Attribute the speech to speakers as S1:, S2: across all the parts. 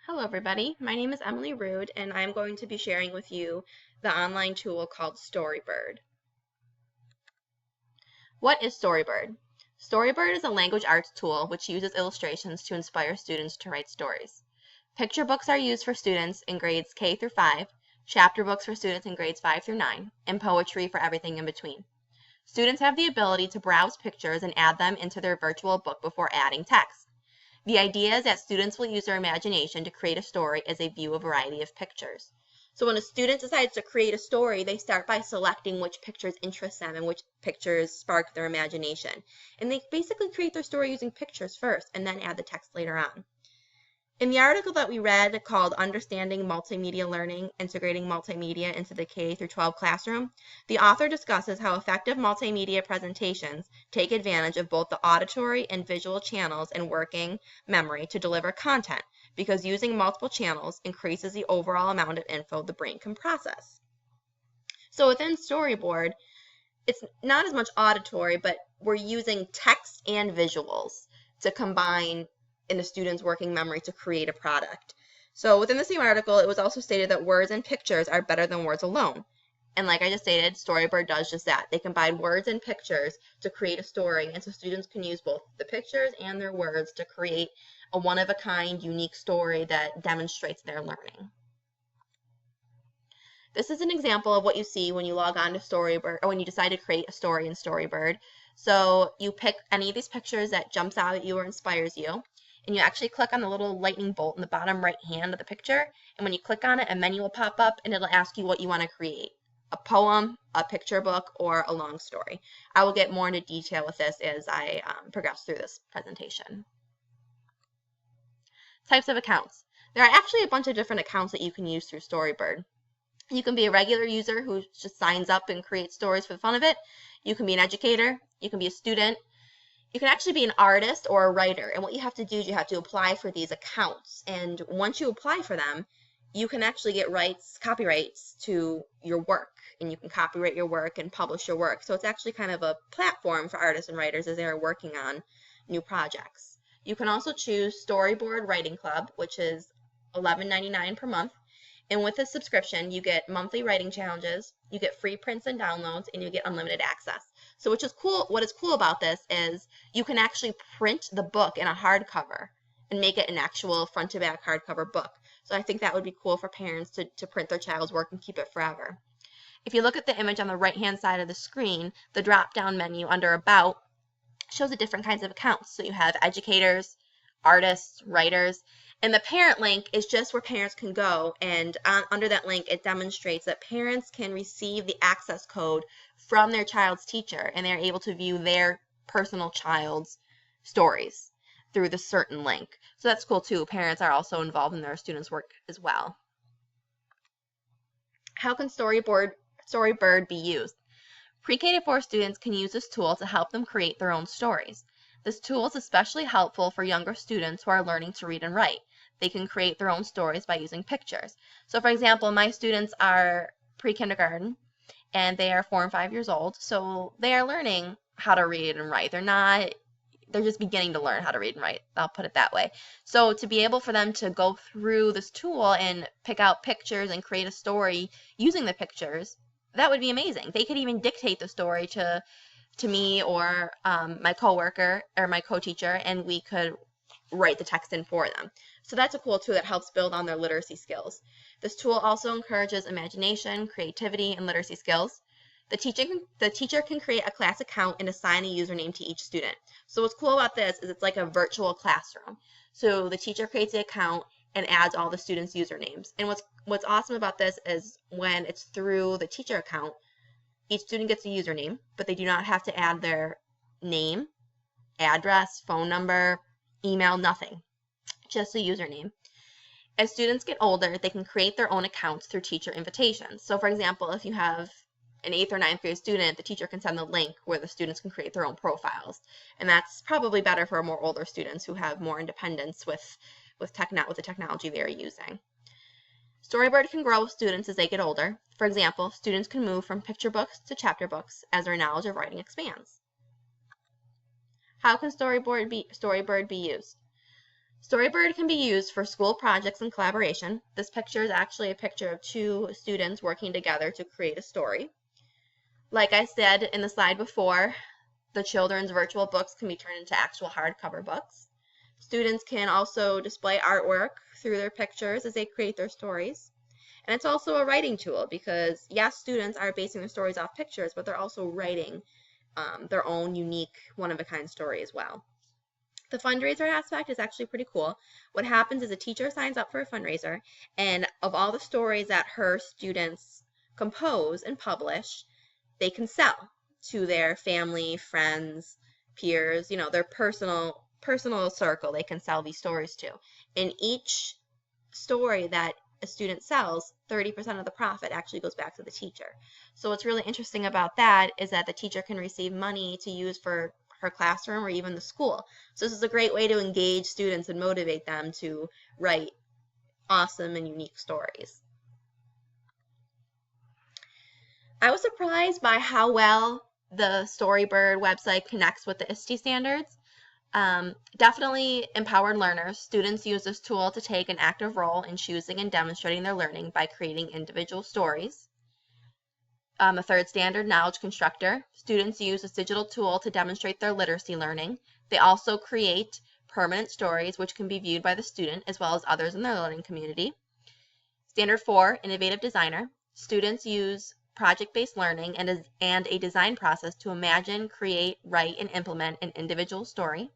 S1: Hello everybody, my name is Emily Rude and I'm going to be sharing with you the online tool called Storybird. What is Storybird? Storybird is a language arts tool which uses illustrations to inspire students to write stories. Picture books are used for students in grades K through 5, chapter books for students in grades 5 through 9, and poetry for everything in between. Students have the ability to browse pictures and add them into their virtual book before adding text. The idea is that students will use their imagination to create a story as they view a variety of pictures. So when a student decides to create a story, they start by selecting which pictures interest them and which pictures spark their imagination. And they basically create their story using pictures first and then add the text later on. In the article that we read called Understanding Multimedia Learning, Integrating Multimedia into the K through 12 Classroom, the author discusses how effective multimedia presentations take advantage of both the auditory and visual channels in working memory to deliver content, because using multiple channels increases the overall amount of info the brain can process. So within Storyboard, it's not as much auditory, but we're using text and visuals to combine in the student's working memory to create a product. So within the same article, it was also stated that words and pictures are better than words alone. And like I just stated, Storybird does just that. They combine words and pictures to create a story, and so students can use both the pictures and their words to create a one-of-a-kind, unique story that demonstrates their learning. This is an example of what you see when you log on to Storybird, or when you decide to create a story in Storybird. So you pick any of these pictures that jumps out at you or inspires you, and you actually click on the little lightning bolt in the bottom right hand of the picture, and when you click on it, a menu will pop up and it'll ask you what you want to create: a poem, a picture book, or a long story. I will get more into detail with this as I progress through this presentation. Types of accounts. There are actually a bunch of different accounts that you can use through Storybird. You can be a regular user who just signs up and creates stories for the fun of it. You can be an educator. You can be a student. You can actually be an artist or a writer, and what you have to do is you have to apply for these accounts, and once you apply for them, you can actually get copyrights to your work, and you can copyright your work and publish your work. So it's actually kind of a platform for artists and writers as they're working on new projects. You can also choose Storyboard Writing Club, which is $11.99 per month, and with this subscription, you get monthly writing challenges, you get free prints and downloads, and you get unlimited access. So what is cool about this is you can actually print the book in a hardcover and make it an actual front to back hardcover book. So I think that would be cool for parents to print their child's work and keep it forever. If you look at the image on the right hand side of the screen, the drop down menu under About shows the different kinds of accounts. So you have educators, artists, writers, and the parent link is just where parents can go, and under that link it demonstrates that parents can receive the access code from their child's teacher, and they're able to view their personal child's stories through the certain link. So that's cool too. Parents are also involved in their students' work as well. How can Storybird be used? Pre-K to 4 students can use this tool to help them create their own stories. This tool is especially helpful for younger students who are learning to read and write. They can create their own stories by using pictures. So for example, my students are pre-kindergarten and they are 4 and 5 years old, so they are learning how to read and write. They're just beginning to learn how to read and write, I'll put it that way. So to be able for them to go through this tool and pick out pictures and create a story using the pictures, that would be amazing. They could even dictate the story to me or my coworker or my co-teacher, and we could write the text in for them. So that's a cool tool that helps build on their literacy skills. This tool also encourages imagination, creativity, and literacy skills. The teacher can create a class account and assign a username to each student. So what's cool about this is it's like a virtual classroom. So the teacher creates the account and adds all the students' usernames. And what's awesome about this is when it's through the teacher account, each student gets a username, but they do not have to add their name, address, phone number, email, nothing. Just a username. As students get older, they can create their own accounts through teacher invitations. So for example, if you have an 8th or 9th grade student, the teacher can send the link where the students can create their own profiles. And that's probably better for more older students who have more independence with the technology they're using. Storybird can grow with students as they get older. For example, students can move from picture books to chapter books as their knowledge of writing expands. How can Storybird be used? Storybird can be used for school projects and collaboration. This picture is actually a picture of two students working together to create a story. Like I said in the slide before, the children's virtual books can be turned into actual hardcover books. Students can also display artwork through their pictures as they create their stories. And it's also a writing tool because, yes, students are basing their stories off pictures, but they're also writing their own unique, one-of-a-kind story as well. The fundraiser aspect is actually pretty cool. What happens is a teacher signs up for a fundraiser, and of all the stories that her students compose and publish, they can sell to their family, friends, peers, their personal circle. They can sell these stories to. And each story that a student sells, 30% of the profit actually goes back to the teacher. So what's really interesting about that is that the teacher can receive money to use for her classroom or even the school. So this is a great way to engage students and motivate them to write awesome and unique stories. I was surprised by how well the Storybird website connects with the ISTE standards. Definitely empowered learners. Students use this tool to take an active role in choosing and demonstrating their learning by creating individual stories. The third standard, knowledge constructor. Students use this digital tool to demonstrate their literacy learning. They also create permanent stories which can be viewed by the student as well as others in their learning community. Standard 4, innovative designer. Students use project-based learning and a design process to imagine, create, write, and implement an individual story.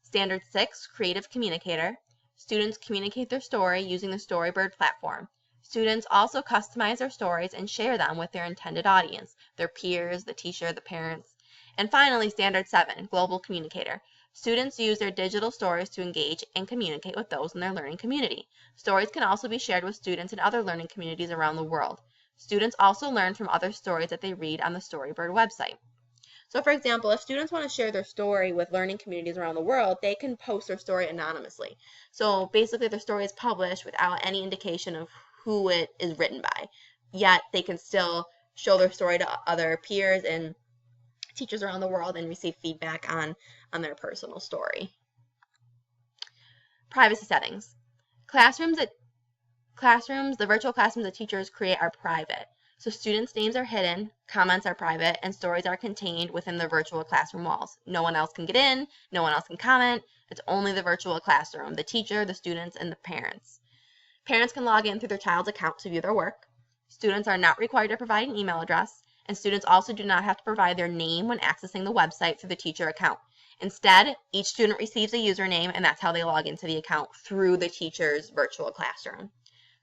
S1: Standard 6, creative communicator. Students communicate their story using the Storybird platform. Students also customize their stories and share them with their intended audience, their peers, the teacher, the parents. And finally, Standard 7, global communicator. Students use their digital stories to engage and communicate with those in their learning community. Stories can also be shared with students in other learning communities around the world. Students also learn from other stories that they read on the Storybird website. So for example, if students want to share their story with learning communities around the world, they can post their story anonymously. So basically their story is published without any indication of who it is written by, yet they can still show their story to other peers and teachers around the world and receive feedback on their personal story. Privacy settings. The virtual classrooms that teachers create are private. So students' names are hidden, comments are private, and stories are contained within the virtual classroom walls. No one else can get in, no one else can comment. It's only the virtual classroom, the teacher, the students, and the parents. Parents can log in through their child's account to view their work. Students are not required to provide an email address, and students also do not have to provide their name when accessing the website through the teacher account. Instead, each student receives a username, and that's how they log into the account through the teacher's virtual classroom.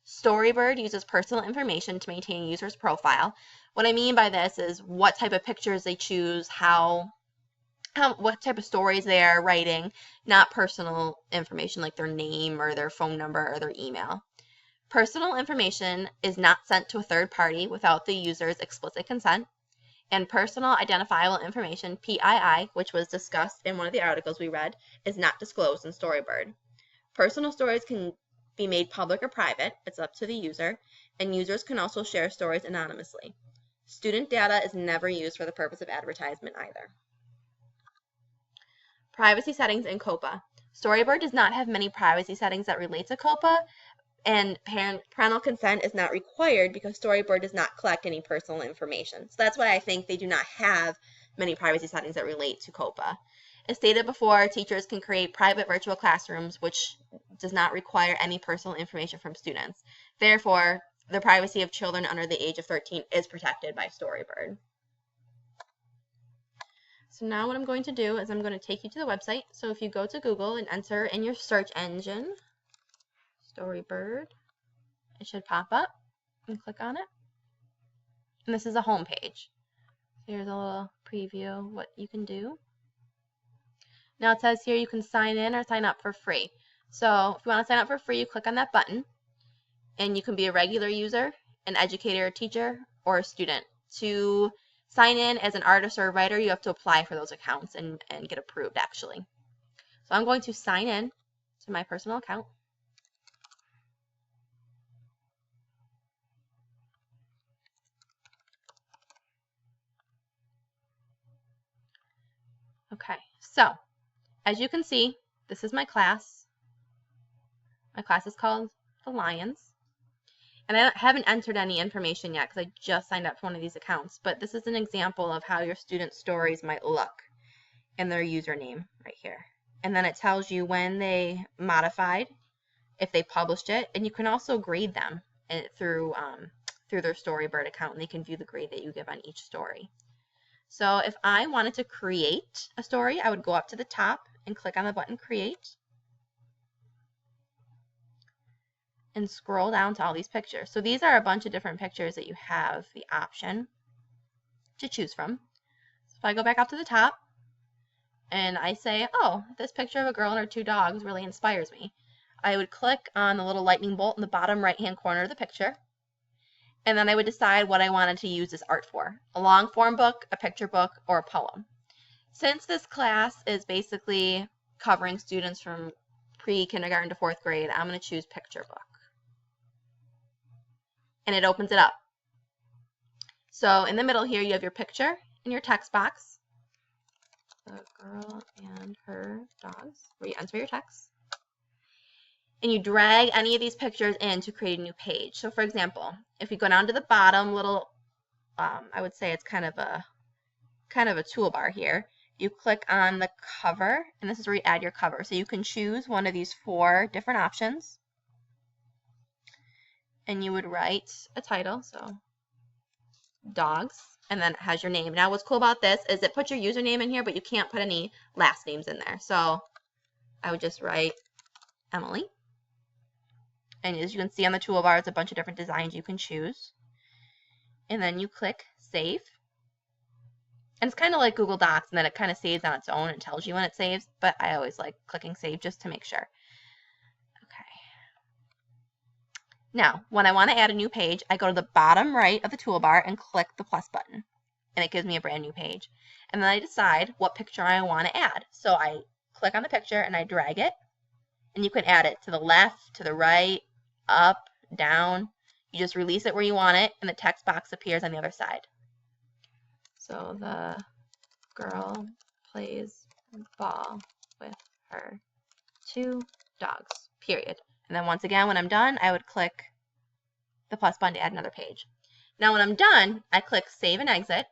S1: Storybird uses personal information to maintain a user's profile. What I mean by this is what type of pictures they choose, what type of stories they are writing, not personal information like their name or their phone number or their email. Personal information is not sent to a third party without the user's explicit consent, and personal identifiable information, PII, which was discussed in one of the articles we read, is not disclosed in Storybird. Personal stories can be made public or private, it's up to the user, and users can also share stories anonymously. Student data is never used for the purpose of advertisement either. Privacy settings in COPA. Storybird does not have many privacy settings that relate to COPA, and parental consent is not required because Storybird does not collect any personal information. So that's why I think they do not have many privacy settings that relate to COPA. As stated before, teachers can create private virtual classrooms, which does not require any personal information from students. Therefore, the privacy of children under the age of 13 is protected by Storybird. So now what I'm going to do is I'm going to take you to the website. So if you go to Google and enter in your search engine, Storybird, it should pop up, and click on it. And this is a home page. Here's a little preview of what you can do. Now it says here you can sign in or sign up for free. So if you want to sign up for free, you click on that button, and you can be a regular user, an educator, a teacher, or a student. To sign in as an artist or a writer, you have to apply for those accounts and get approved, actually. So I'm going to sign in to my personal account. Okay, so as you can see, this is my class. My class is called The Lions. And I haven't entered any information yet because I just signed up for one of these accounts, but this is an example of how your students' stories might look in their username right here. And then it tells you when they modified, if they published it, and you can also grade them through their Storybird account, and they can view the grade that you give on each story. So if I wanted to create a story, I would go up to the top and click on the button Create, and scroll down to all these pictures. So these are a bunch of different pictures that you have the option to choose from. So if I go back up to the top and I say, oh, this picture of a girl and her 2 dogs really inspires me, I would click on the little lightning bolt in the bottom right-hand corner of the picture, and then I would decide what I wanted to use this art for: a long form book, a picture book, or a poem. Since this class is basically covering students from pre-kindergarten to 4th grade, I'm going to choose picture book. And it opens it up. So in the middle here, you have your picture and your text box. The girl and her dogs, where you enter your text. And you drag any of these pictures in to create a new page. So for example, if we go down to the bottom little, I would say it's kind of a toolbar here. You click on the cover, and this is where you add your cover. So you can choose one of these 4 different options. And you would write a title, so dogs, and then it has your name. Now what's cool about this is it puts your username in here, but you can't put any last names in there. So I would just write Emily. And as you can see on the toolbar, it's a bunch of different designs you can choose. And then you click Save. And it's kind of like Google Docs, and then it kind of saves on its own and tells you when it saves, but I always like clicking Save just to make sure. Now, when I want to add a new page, I go to the bottom right of the toolbar and click the plus button, and it gives me a brand new page. And then I decide what picture I want to add. So I click on the picture and I drag it, and you can add it to the left, to the right, up, down. You just release it where you want it, and the text box appears on the other side. So the girl plays ball with her 2 dogs, period. And then once again, when I'm done, I would click the plus button to add another page. Now when I'm done, I click Save and Exit,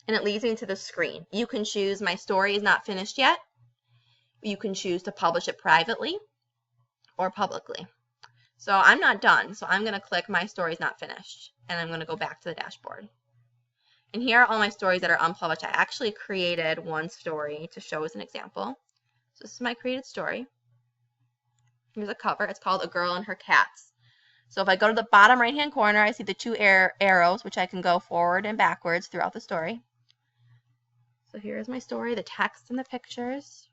S1: and it leads me to the screen. You can choose My Story is Not Finished Yet. You can choose to publish it privately or publicly. So I'm not done, so I'm going to click My Story is Not Finished, and I'm going to go back to the dashboard. And here are all my stories that are unpublished. I actually created one story to show as an example. So this is my created story. Here's a cover. It's called A Girl and Her Cats. So if I go to the bottom right-hand corner, I see the 2 arrows, which I can go forward and backwards throughout the story. So here's my story, the text and the pictures.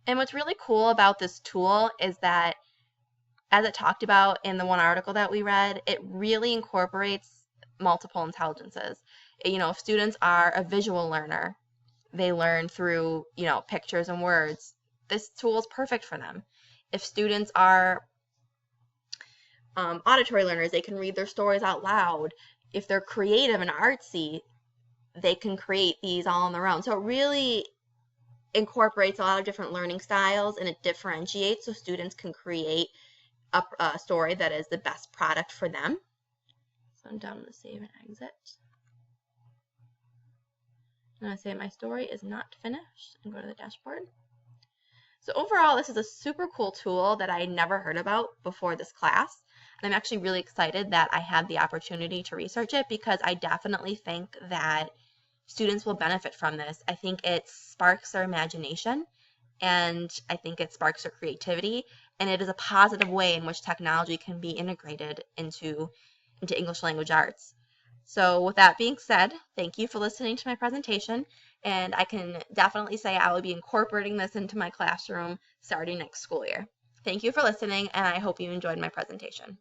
S1: And what's really cool about this tool is that, as it talked about in the one article that we read, it really incorporates multiple intelligences. You know, if students are a visual learner, they learn through, pictures and words, this tool is perfect for them. If students are auditory learners, they can read their stories out loud. If they're creative and artsy, they can create these all on their own. So it really incorporates a lot of different learning styles, and it differentiates so students can create a story that is the best product for them. So I'm done with Save and Exit. And I say My Story is Not Finished, and go to the dashboard. So overall, this is a super cool tool that I had never heard about before this class. And I'm actually really excited that I had the opportunity to research it, because I definitely think that students will benefit from this. I think it sparks their imagination, and I think it sparks their creativity, and it is a positive way in which technology can be integrated into English language arts. So with that being said, thank you for listening to my presentation, and I can definitely say I will be incorporating this into my classroom starting next school year. Thank you for listening, and I hope you enjoyed my presentation.